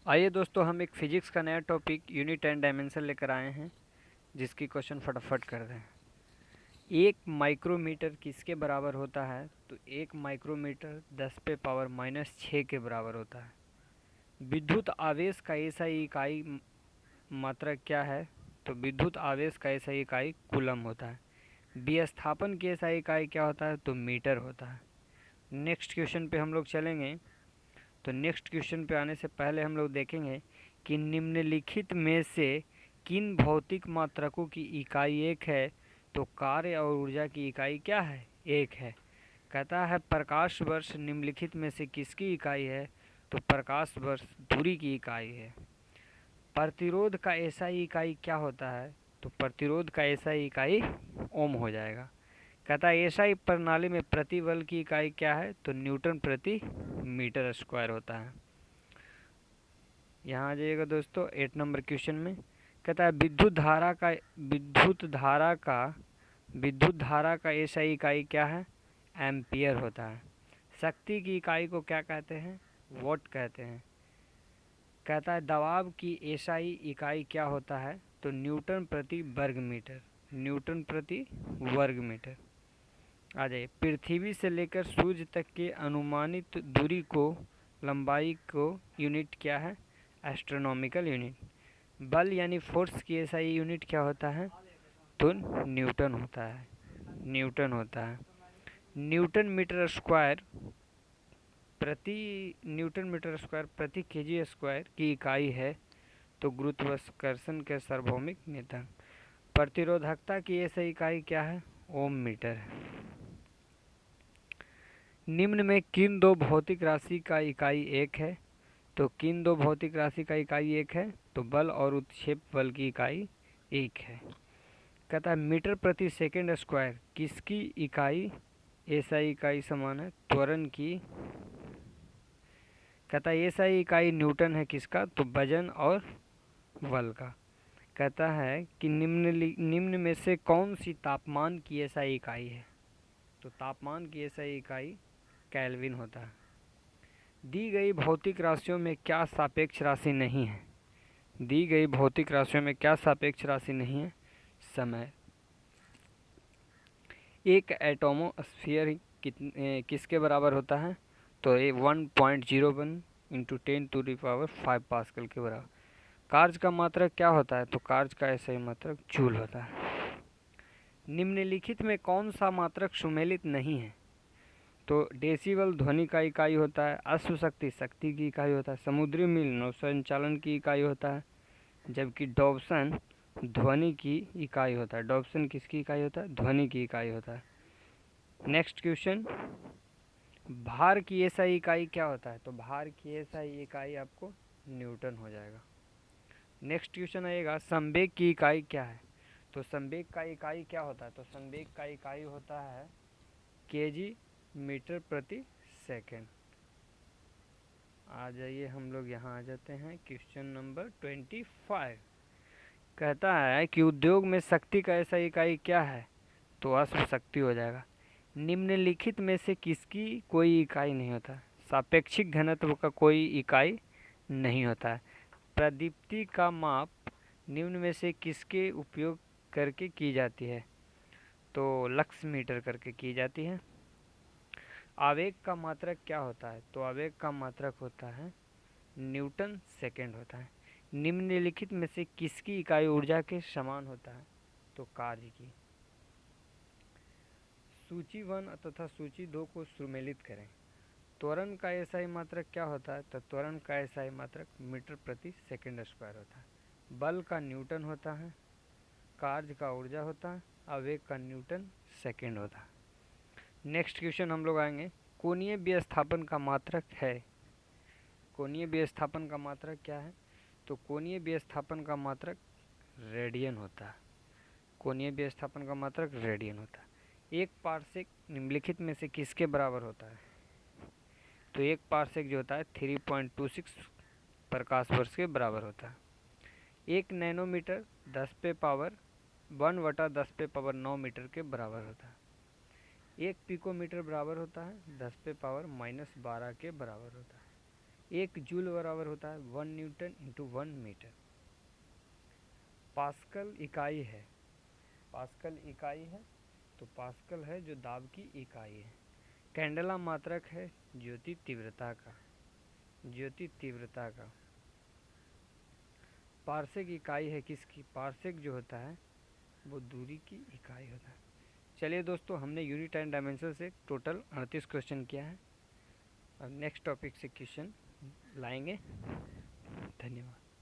आइए दोस्तों, हम एक फिजिक्स का नया टॉपिक यूनिट एंड डायमेंशन लेकर आए हैं, जिसकी क्वेश्चन फटाफट कर दें। एक माइक्रोमीटर किसके बराबर होता है? तो एक माइक्रोमीटर 10 पे पावर -6 के बराबर होता है। विद्युत आवेश का एसआई इकाई मात्रक क्या है? तो विद्युत आवेश का एसआई इकाई कूलम होता है। विस्थापन की एसआई इकाई क्या होता है? तो मीटर होता है। नेक्स्ट क्वेश्चन पे हम लोग चलेंगे। तो नेक्स्ट क्वेश्चन पे आने से पहले हम लोग देखेंगे कि निम्नलिखित में से किन भौतिक मात्रकों की इकाई एक है? तो कार्य और ऊर्जा की इकाई क्या है? एक है। कहता है प्रकाश वर्ष निम्नलिखित में से किसकी इकाई है? तो प्रकाश वर्ष दूरी की इकाई है। प्रतिरोध का एसआई इकाई क्या होता है? तो प्रतिरोध का एसआई इकाई ओम हो जाएगा। कहता है एसआई प्रणाली में प्रति बल की इकाई क्या है? तो न्यूटन प्रति मीटर स्क्वायर होता है। यहाँ आ जाइएगा दोस्तों 8 नंबर क्वेश्चन में। कहता है विद्युत धारा का एसआई इकाई क्या है? एम्पियर होता है। शक्ति की इकाई को क्या कहते हैं? वॉट कहते हैं। कहता है दबाव की एसआई इकाई क्या होता है? तो न्यूटन प्रति वर्ग मीटर। न्यूटन प्रति वर्ग मीटर। आ जाइए, पृथ्वी से लेकर सूर्य तक के अनुमानित दूरी को, लंबाई को यूनिट क्या है? Astronomical unit. बल यानी फोर्स की एसआई यूनिट क्या होता है? तो न्यूटन होता है। न्यूटन होता है। न्यूटन मीटर स्क्वायर प्रति केजी स्क्वायर की इकाई है। तो गुरुत्वाकर्षण के सार्वभौमिक नियतांक। प्रतिरोधकता की एसआई इकाई क्या है? ओम मीटर है। निम्न में किन दो भौतिक राशि का इकाई एक है? तो किन दो भौतिक राशि का इकाई एक है? तो बल और उत्क्षेप बल की इकाई एक है। कहता है मीटर प्रति सेकंड स्क्वायर किसकी इकाई एसआई इकाई समान है? त्वरण की। कहता है एसआई इकाई न्यूटन है किसका? तो वजन और बल का। कहता है कि निम्न में से कौन सी तापमान की एसआई इकाई है? तो तापमान की एसआई इकाई केल्विन होता है। दी गई भौतिक राशियों में क्या सापेक्ष राशि नहीं है? दी गई भौतिक राशियों में क्या सापेक्ष राशि नहीं है? समय। एक एटमॉस्फेयर किसके बराबर होता है? तो ये 1.01 इंटू 10⁵ पास्कल के बराबर। कार्य का मात्रक क्या होता है? तो कार्य का ऐसा ही मात्रक जूल होता है। निम्नलिखित में कौन सा मात्रक सुमेलित नहीं है? तो डेसिबल ध्वनि का इकाई होता है। अश्वशक्ति शक्ति की इकाई होता है। समुद्री मील नौसंचालन की इकाई होता है। जबकि डॉप्सन ध्वनि की इकाई होता है। डॉप्सन किसकी इकाई होता है? ध्वनि की इकाई होता है। नेक्स्ट क्वेश्चन, भार की एसआई इकाई क्या होता है? तो भार की एसआई इकाई आपको न्यूटन हो जाएगा। नेक्स्ट क्वेश्चन आएगा संवेग की इकाई क्या है? तो संवेग का इकाई क्या होता है? तो संवेग का इकाई होता है केजी मीटर प्रति सेकेंड। आ जाइए, हम लोग यहाँ आ जाते हैं क्वेश्चन नंबर 25। कहता है कि उद्योग में शक्ति का ऐसा इकाई क्या है? तो अश्व शक्ति हो जाएगा। निम्नलिखित में से किसकी कोई इकाई नहीं होता? सापेक्षिक घनत्व का कोई इकाई नहीं होता है। प्रदीप्ति का माप निम्न में से किसके उपयोग करके की जाती है? तो लक्स मीटर करके की जाती है। आवेग का मात्रक क्या होता है? तो आवेग का मात्रक होता है न्यूटन सेकेंड होता है। निम्नलिखित में से किसकी इकाई ऊर्जा के समान होता है? तो कार्य की। सूची 1 तथा सूची 2 को सुमेलित करें। त्वरण का एसआई मात्रक क्या होता है? तो त्वरण का एसआई मात्रक मीटर प्रति सेकंड स्क्वायर होता है। बल का न्यूटन होता है। कार्य का ऊर्जा होता है। आवेग का न्यूटन सेकेंड होता है। नेक्स्ट क्वेश्चन हम लोग आएंगे, कोणीय विस्थापन का मात्रक है। कोणीय विस्थापन का मात्रक क्या है? तो कोणीय विस्थापन का मात्रक रेडियन होता है। कोणीय विस्थापन का मात्रक रेडियन होता है। एक पारसेक निम्नलिखित में से किसके बराबर होता है? तो एक पारसेक जो होता है 3.26 प्रकाश वर्ष के बराबर होता है। एक नैनोमीटर 10 पे पावर 1/10 पे पावर 9 मीटर के बराबर होता है। एक पिकोमीटर बराबर होता है 10 पे पावर -12 के बराबर होता है। 1 जूल बराबर होता है 1 न्यूटन इंटू 1 मीटर। पास्कल इकाई है, पास्कल इकाई है तो पास्कल है जो दाब की इकाई है। कैंडेला मात्रक है ज्योति तीव्रता का, ज्योति तीव्रता का। पार्सेक इकाई है किसकी, पार्सेक जो होता है वो दूरी की इकाई होता है। चलिए दोस्तों, हमने यूनिट एंड डायमेंशन से टोटल 38 क्वेश्चन किया है। अब नेक्स्ट टॉपिक से क्वेश्चन लाएंगे। धन्यवाद।